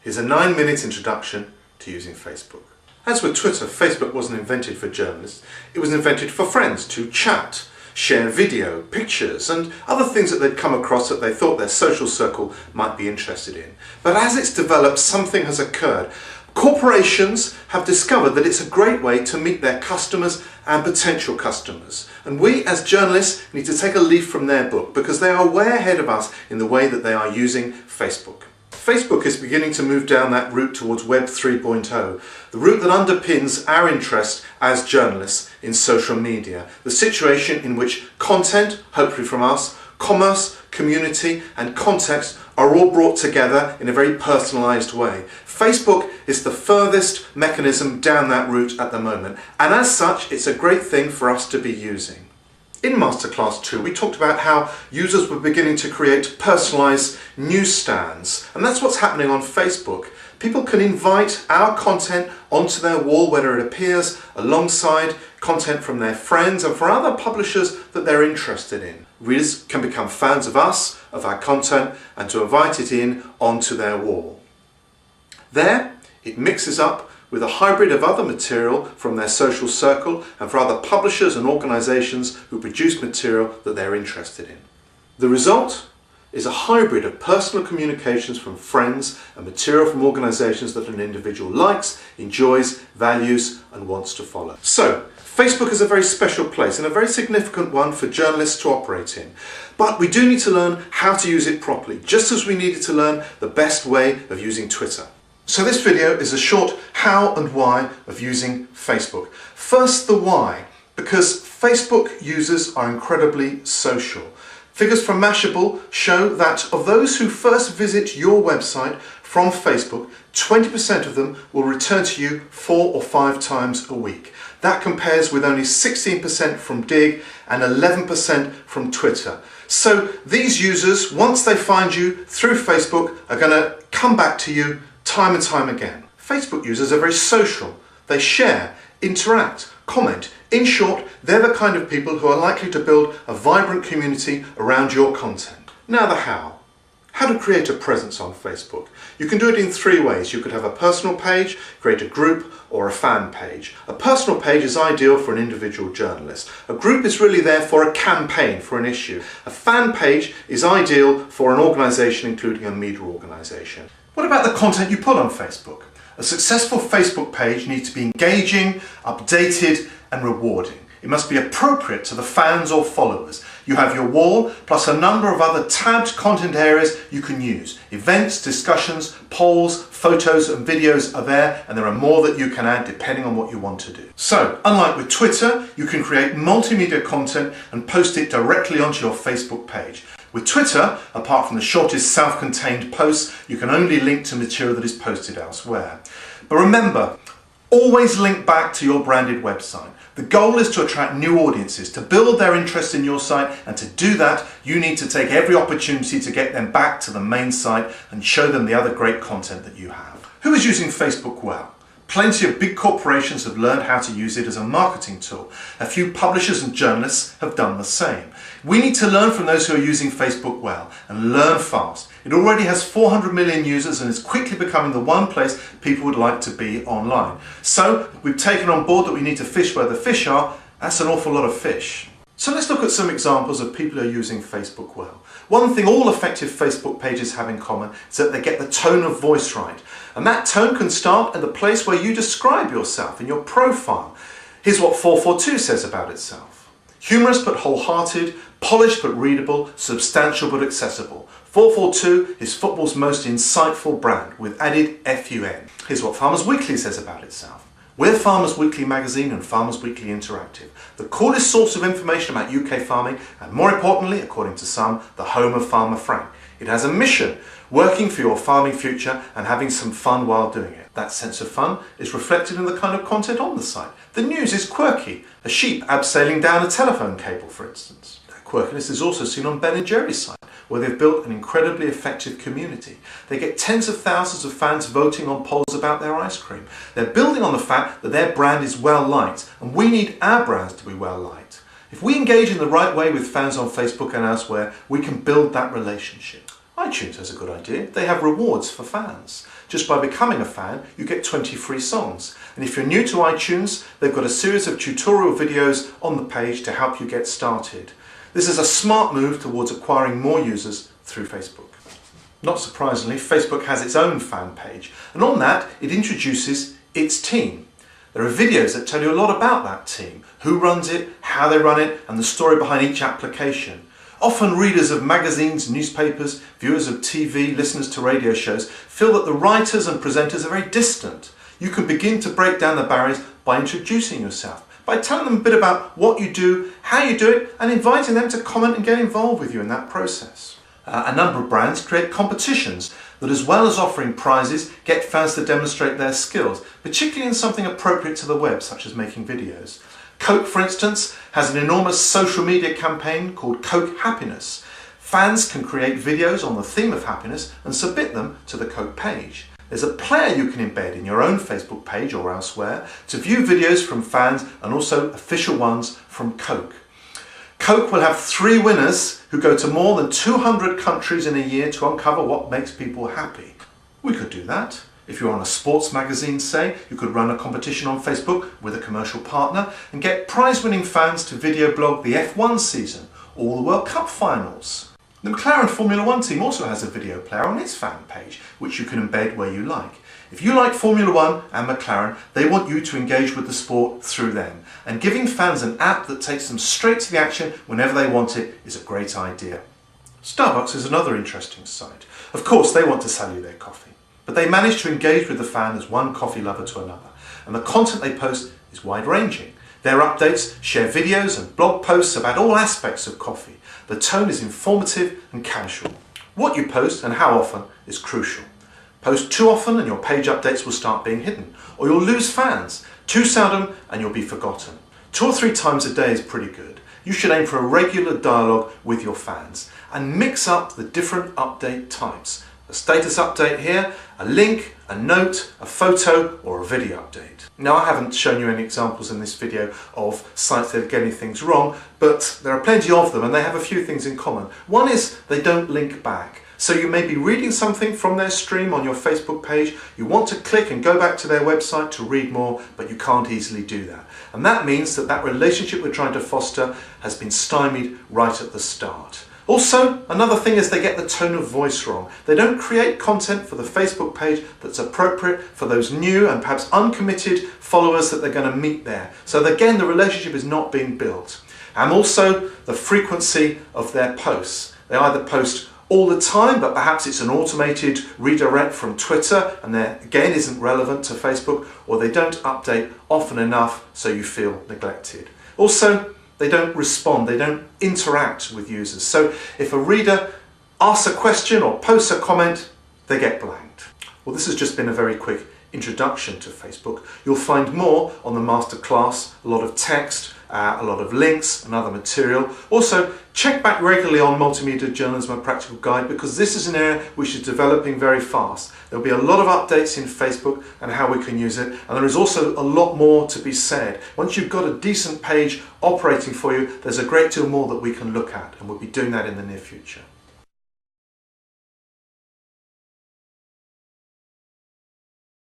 Here's a 9-minute introduction to using Facebook. As with Twitter, Facebook wasn't invented for journalists. It was invented for friends to chat, share video, pictures and other things that they'd come across that they thought their social circle might be interested in. But as it's developed, something has occurred. Corporations have discovered that it's a great way to meet their customers and potential customers. And we as journalists need to take a leaf from their book because they are way ahead of us in the way that they are using Facebook. Facebook is beginning to move down that route towards Web 3.0, the route that underpins our interest as journalists in social media, the situation in which content, hopefully from us, commerce, community and context are all brought together in a very personalised way. Facebook is the furthest mechanism down that route at the moment, and as such it's a great thing for us to be using. In Masterclass 2 we talked about how users were beginning to create personalised newsstands, and that's what's happening on Facebook. People can invite our content onto their wall where it appears alongside content from their friends and for other publishers that they're interested in. Readers can become fans of us, of our content, and to invite it in onto their wall. There, it mixes up with a hybrid of other material from their social circle and for other publishers and organisations who produce material that they're interested in. The result is a hybrid of personal communications from friends and material from organisations that an individual likes, enjoys, values and wants to follow. So, Facebook is a very special place and a very significant one for journalists to operate in. But we do need to learn how to use it properly, just as we needed to learn the best way of using Twitter. So this video is a short how and why of using Facebook. First, the why, because Facebook users are incredibly social. Figures from Mashable show that of those who first visit your website from Facebook, 20% of them will return to you 4 or 5 times a week. That compares with only 16% from Dig and 11% from Twitter. So these users, once they find you through Facebook, are going to come back to you time and time again. Facebook users are very social. They share, interact, comment. In short, they're the kind of people who are likely to build a vibrant community around your content. Now the how. How to create a presence on Facebook. You can do it in 3 ways. You could have a personal page, create a group, or a fan page. A personal page is ideal for an individual journalist. A group is really there for a campaign, for an issue. A fan page is ideal for an organisation, including a media organisation. What about the content you put on Facebook? A successful Facebook page needs to be engaging, updated and rewarding. It must be appropriate to the fans or followers. You have your wall plus a number of other tabbed content areas you can use. Events, discussions, polls, photos and videos are there, and there are more that you can add depending on what you want to do. So, unlike with Twitter, you can create multimedia content and post it directly onto your Facebook page. With Twitter, apart from the shortest self-contained posts, you can only link to material that is posted elsewhere. But remember, always link back to your branded website. The goal is to attract new audiences, to build their interest in your site, and to do that, you need to take every opportunity to get them back to the main site and show them the other great content that you have. Who is using Facebook well? Plenty of big corporations have learned how to use it as a marketing tool. A few publishers and journalists have done the same. We need to learn from those who are using Facebook well and learn fast. It already has 400 million users and is quickly becoming the one place people would like to be online. So we've taken on board that we need to fish where the fish are. That's an awful lot of fish. So let's look at some examples of people who are using Facebook well. One thing all effective Facebook pages have in common is that they get the tone of voice right. And that tone can start at the place where you describe yourself in your profile. Here's what 442 says about itself. Humorous but wholehearted, polished but readable, substantial but accessible. 442 is football's most insightful brand with added FUN. Here's what Farmers Weekly says about itself. We're Farmers Weekly magazine and Farmers Weekly Interactive, the coolest source of information about UK farming and, more importantly, according to some, the home of Farmer Frank. It has a mission, working for your farming future and having some fun while doing it. That sense of fun is reflected in the kind of content on the site. The news is quirky, a sheep abseiling down a telephone cable, for instance. That quirkiness is also seen on Ben & Jerry's site, where they've built an incredibly effective community. They get tens of thousands of fans voting on polls about their ice cream. They're building on the fact that their brand is well liked, and we need our brands to be well liked. If we engage in the right way with fans on Facebook and elsewhere, we can build that relationship. iTunes has a good idea. They have rewards for fans. Just by becoming a fan, you get 20 free songs. And if you're new to iTunes, they've got a series of tutorial videos on the page to help you get started. This is a smart move towards acquiring more users through Facebook. Not surprisingly, Facebook has its own fan page, and on that it introduces its team. There are videos that tell you a lot about that team, who runs it, how they run it, and the story behind each application. Often readers of magazines, newspapers, viewers of TV, listeners to radio shows feel that the writers and presenters are very distant. You can begin to break down the barriers by introducing yourself, by telling them a bit about what you do, how you do it, and inviting them to comment and get involved with you in that process. A number of brands create competitions that, as well as offering prizes, get fans to demonstrate their skills, particularly in something appropriate to the web, such as making videos. Coke, for instance, has an enormous social media campaign called Coke Happiness. Fans can create videos on the theme of happiness and submit them to the Coke page. There's a player you can embed in your own Facebook page or elsewhere to view videos from fans and also official ones from Coke. Coke will have 3 winners who go to more than 200 countries in a year to uncover what makes people happy. We could do that. If you're on a sports magazine, say, you could run a competition on Facebook with a commercial partner and get prize-winning fans to video blog the F1 season or the World Cup finals. The McLaren Formula 1 team also has a video player on its fan page, which you can embed where you like. If you like Formula 1 and McLaren, they want you to engage with the sport through them. And giving fans an app that takes them straight to the action whenever they want it is a great idea. Starbucks is another interesting site. Of course, they want to sell you their coffee, but they manage to engage with the fan as one coffee lover to another. And the content they post is wide-ranging. Their updates share videos and blog posts about all aspects of coffee. The tone is informative and casual. What you post and how often is crucial. Post too often and your page updates will start being hidden, or you'll lose fans. Too seldom and you'll be forgotten. 2 or 3 times a day is pretty good. You should aim for a regular dialogue with your fans and mix up the different update types. A status update here, a link, a note, a photo, or a video update. Now, I haven't shown you any examples in this video of sites that are getting things wrong, but there are plenty of them and they have a few things in common. One is they don't link back. So you may be reading something from their stream on your Facebook page, you want to click and go back to their website to read more, but you can't easily do that. And that means that that relationship we're trying to foster has been stymied right at the start. Also, another thing is they get the tone of voice wrong. They don't create content for the Facebook page that's appropriate for those new and perhaps uncommitted followers that they're going to meet there. So again, the relationship is not being built. And also the frequency of their posts. They either post all the time, but perhaps it's an automated redirect from Twitter and that again isn't relevant to Facebook, or they don't update often enough so you feel neglected. Also, they don't respond, they don't interact with users. So if a reader asks a question or posts a comment, they get blanked. Well, this has just been a very quick introduction to Facebook. You'll find more on the masterclass, a lot of text, a lot of links and other material. Also, check back regularly on Multimedia Journalism, a Practical Guide, because this is an area which is developing very fast. There'll be a lot of updates in Facebook and how we can use it, and there is also a lot more to be said. Once you've got a decent page operating for you, there's a great deal more that we can look at, and we'll be doing that in the near future.